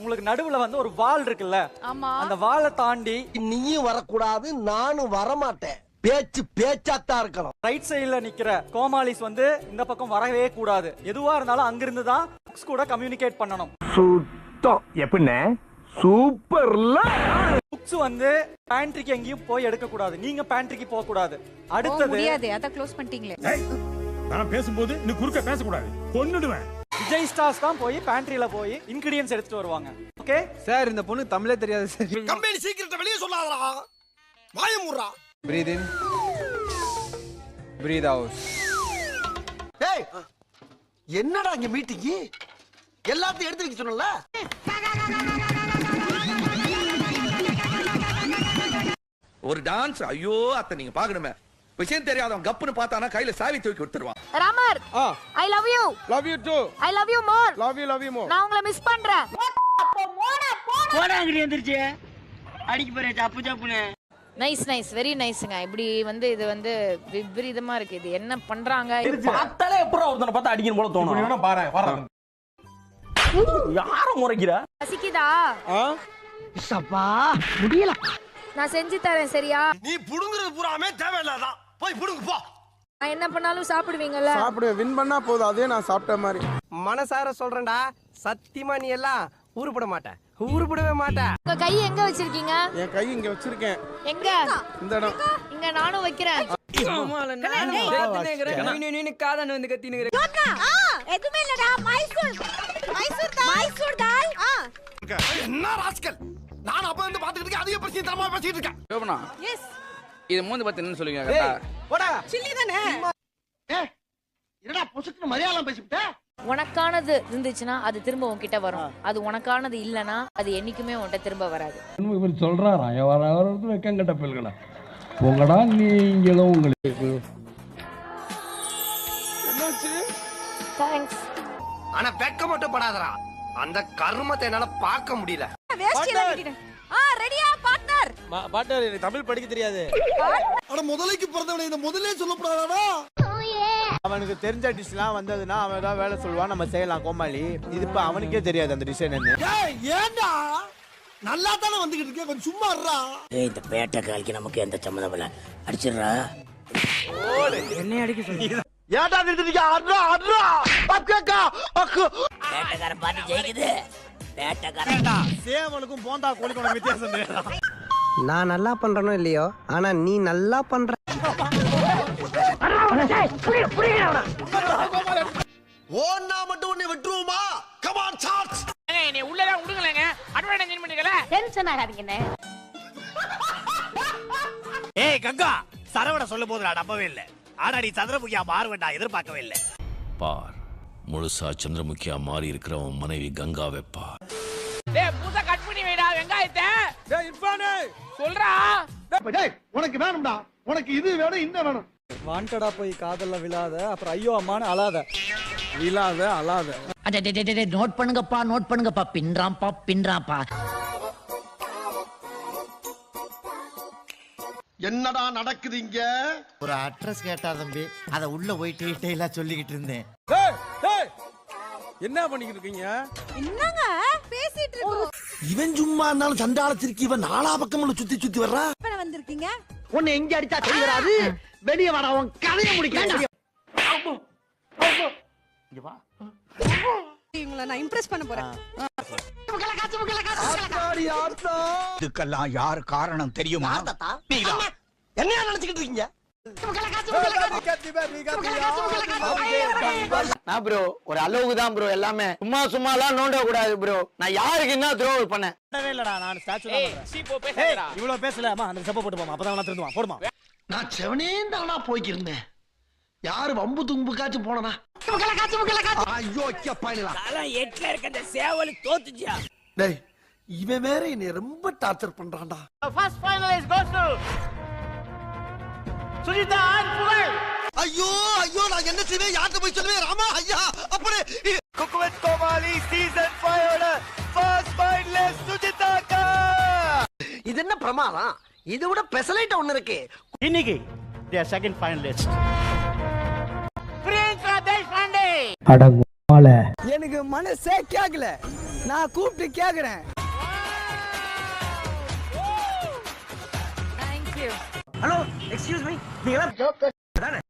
உங்களுக்கு நடுவுல வந்து ஒரு வால் இருக்குல்ல, அந்த வாலை தாண்டி நீயும் வரக்கூடாது, நானும் வரமாட்டேன். பேச்சு பேச்சாத்தான் இருக்கணும். ரைட் சைடுல நிக்கிற கோமாளிஸ் வந்து இந்த பக்கம் வரவே கூடாது. எதுவா இருந்தாலும் அங்கிருந்து தான் புக்ஸ் கூட கம்யூனிகேட் பண்ணணும். சுத்தம் எப்படின்னு சூப்பர்ல. புக்ஸ் வந்து பேண்ட்ரிக்கு எங்கேயும் போய் எடுக்க கூடாது. நீங்க பேண்ட்ரிக்கு போக கூடாது. அடுத்தது முடியாது, அத க்ளோஸ் பண்ணிட்டீங்களே. நான் பேசும்போது நீ குறுக்க பேச கூடாது, கொன்னுடுவேன். விஜய் ஸ்டார்ஸ் தான் போய் பேண்ட்ரியில போய் இன்கிரிடியன்ட்ஸ் எடுத்துட்டு வருவாங்க. ஓகே சார், இந்த பொண்ணு தமிழே தெரியாது சார். கம்பெனி சீக்கிரத்தை வெளியே சொல்லாதடா, வாய மூடுறா. பிரீத் இன், பிரீத் அவுட். ஏய், என்னடா இங்க மீட்டிங்? எல்லாத்தையும் எடுத்து வைக்க சொன்னல. ஒரு டான்ஸ், ஐயோ அத்தை நீங்க பாக்கணுமே. விஷயம் தெரியாதவன் கப்புன்னு பார்த்தானா கையில சாவி தூக்கி விட்டுருவான். Ramar, I love you. Love you to. I love you more. Love you more. நான் உங்களை மிஸ் பண்றேன். போடாங்கடி எந்திரச்சு அடிக்க போறேன் சப்பு சப்புன்னு. நைஸ் நைஸ், வெரி நைஸ்ங்க. இப்படி வந்து இது வந்து விபரீதமா இருக்கு. இது என்ன பண்றாங்க? பார்த்தாலே எப்பறம் ஒருத்தனை பார்த்தா அடிக்கணும் போல தோணும். வேணா பாரு, வர யார முறைக்கிறா? பசிக்குதா? சப்பா முடியல. நான் செஞ்சு தரேன், சரியா? நீ புடுங்குறது பூராமே தேவையில்லாதான். போய் புடுங்கு போ. நான் என்ன பண்ணாலும் சாப்பிடுவீங்கல்ல? சாப்பிடுவேன், வின் பண்ணா போதும், அதே நான் சாப்பிட்ட மாதிரி. மனசார சொல்றேன்டா, சத்தியமா நீ எல்லாம் உருப்பட மாட்ட, உருப்படவே மாட்ட. உங்க கை எங்க வச்சிருக்கீங்க? என் கை இங்க வச்சிருக்கேன். எங்க? இந்த இடம். இங்க நானும் வைக்கிறேன். எதுமே இல்லடா, மைசூர் தால். என்ன ராஸ்கல், நான் அப்ப வந்து பாத்துக்கிட்டு இருக்கேன். அதிக பிரச்சனை தரமா பேசிட்டு இருக்கேன். யோபனா, எஸ். இது மூந்து பார்த்து என்ன சொல்லுங்க கரெக்ட்டா? போடா சில்லி தானே. என்னடா பொசுக்குன்னு மலையாளம் பேசிவிட்ட? உனக்கானது இருந்துச்சுன்னா அது திரும்ப உன்கிட்ட வரும். அது உனக்கானது இல்லனா அது என்னைக்குமே உன்கிட்ட திரும்ப வராது. இவர் சொல்றாராம், வரது வெக்கங்கட்ட பிள்ளைகளா உங்கடா நீங்களும் உங்களுக்கு. என்னாச்சு? தேங்க்ஸ். ஆனா வெக்க மட்டும் படாதடா, அந்த கர்மத்தை என்னால பார்க்க முடியல. ரெடியா பார்ட்னர்? பார்ட்னர், எனக்கு தமிழ் படிக்க தெரியாது. அட முதலைக்கு பிறந்தவனே, இந்த முதல்லே சொல்லப்படாதடா. அவனுக்கு தெரிஞ்ச டிஷ்லாம் வந்ததுன்னா அவன் ஏதாவது வேலை சொல்லுவான், நம்ம செய்யலாம் கோமாளி. இது இப்ப அவனுக்கே தெரியாது அந்த டிசைன் என்ன. ஏய், ஏன்டா நல்லா தானே வந்துகிட்டு இருக்கே, கொஞ்சம் சும்மா இருடா. இந்த பேட்டை காலிக்கு நமக்கு எந்த சம்மந்தம் இல்ல, அடிச்சிடுறா. என்ன அடிக்க சொல்லுங்க? ஏன்டா நிறுத்திட்டீங்க? அட்ரா அட்ரா பக்கக்கா அக்கு. பேட்டக்கார பாட்டி ஜெயிக்குது. பேட்டக்காரடா. சேவலுக்கும் போந்தா கோழிக்கும் வித்தியாசம் தெரியாதா? நான் நல்லா பண்றனோ இல்லையோ, ஆனா நீ நல்லா பண்ற. ஓன்னா மட்டும் உன்னை விட்டுருவோமா? Come on charge. என்னை உள்ளதா விடுங்களேங்க. அட்வர்டைஸ்மென்ட் பண்ணிக்கல. டென்ஷன் ஆகாதீங்கண்ணே. ஏய் கங்கா, சரவண சொல்லும் போது நான் நம்பவே இல்ல. ஆனா நீ சந்திரமுகியா மாறுவேன் நான் எதிர்பார்க்கவே இல்ல. பார், முழுசா சந்திரமுகியா மாறி இருக்கிறவன் மனைவி கங்காவை பார். டேய் பூச கட் பண்ணி வைடா வெங்காயத்தை. டேய் இர்ஃபானே சொல்றா. டேய் உனக்கு வேணும்டா, உனக்கு இது வேணும் இந்த வேணும். வாண்டடா போய் காதல்ல விழாத, அப்புறம் ஐயோ அம்மான்னு அழாத. இல்லாத அலாத. நோட் பண்ணுங்கப்பா, பின்றாம்பா. என்னடா நடக்குது இங்க? ஒரு அட்ரஸ் கேட்டா தம்பி, அத உள்ள போய் டீடைலா சொல்லிக்கிட்டு இருந்தேன். டேய் டேய், என்ன பண்ணிக்கிட்டு இருக்கீங்க? என்னங்க பேசிட்டு இருக்கோம்? இவன் சும்மா இருந்தாலும் சண்டாளத்திற்கு இவன் நாலா பக்கமும் சுத்தி சுத்தி வர்றா. இப்ப வந்திருக்கீங்க. உன்னை எங்க அடிச்சா சரி வராது. வெளிய வாடா, உன் கதையை முடிக்க. உங்களை நான் இம்ப்ரெஸ் பண்ண போறேன். இதுக்கெல்லாம் யார் காரணம் தெரியுமா? என்ன நினைச்சுக்கிட்டு இருக்கீங்க? நான் ப்ரோ ஒரு அளவுக்கு தான் ப்ரோ, எல்லாமே சும்மாலாம் நோண்ட கூடாது ப்ரோ. நான் யாருக்கு என்ன துரோகம் பண்ணேன்? இல்லடா, நான் ஸ்டாச்சு தான் பண்றேன். சீப்போ பேசுறா. இவ்வளவு பேசலாமா? அந்த செப்ப போட்டு போமா, அப்பதான் நான் திருந்துவான். போடுமா. நான் செவனேந்தானா போய்க்கிருந்தேன். யாரு வம்பு தும்புக்காச்சும் போனனா? ஐயோ அப்பாயிலா. தல 8ல இருக்க அந்த சேவல் தோத்துச்சியா? டேய், இவன் வேற என்னை ரொம்ப டார்ச்சர் பண்றான்டா. First finalist goes to Sujitha and Pugazh. ஐயோ ஐயோ, நான் என்ன செய்வேன்? யார்கிட்ட போய் சொல்லுவேன்? ராமா ஐயா, அப்படியே குக்குவெட் கோமாளி சீசன் 5 ஓட ஃபர்ஸ்ட் ஃபைனலிஸ்ட் சுஜிதா அக்கா. இது என்ன பிரமாதம்? இதை விட பெசலைட் ஒண்ணு இருக்கு. இன்னைக்கு they are second finalist. Priyanka Deshpande. அடங்கு எனக்கு மனசே கேக்கல. நான் கூப்பிட்டு கேக்குறேன். தேங்க்யூ. ஹலோ எக்ஸ்கியூஸ் மீ, நீங்க